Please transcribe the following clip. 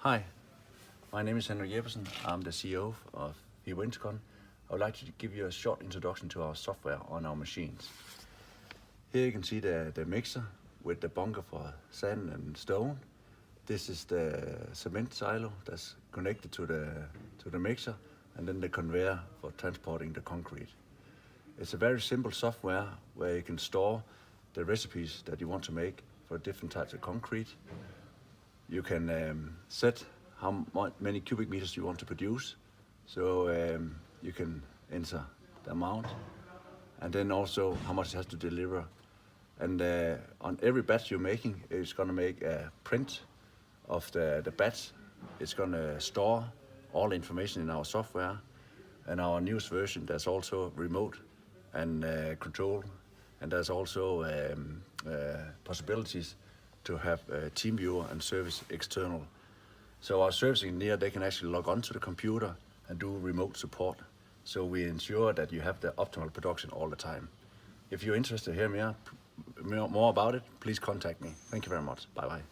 Hi, my name is Henrik Jeppesen. I'm the CEO of Fibo Intercon. I would like to give you a short introduction to our software on our machines. Here you can see the mixer with the bunker for sand and stone. This is the cement silo that's connected to the mixer, and then the conveyor for transporting the concrete. It's a very simple software where you can store the recipes that you want to make for different types of concrete. You can set how many cubic meters you want to produce, so you can enter the amount, and then also how much it has to deliver. And on every batch you're making, it's going to make a print of the batch. It's going to store all the information in our software, and our newest version, there's also remote and control, and there's also possibilities to have team viewer and service external. So our service engineer, they can actually log on to the computer and do remote support. So we ensure that you have the optimal production all the time. If you're interested to hear more about it, please contact me. Thank you very much. Bye-bye.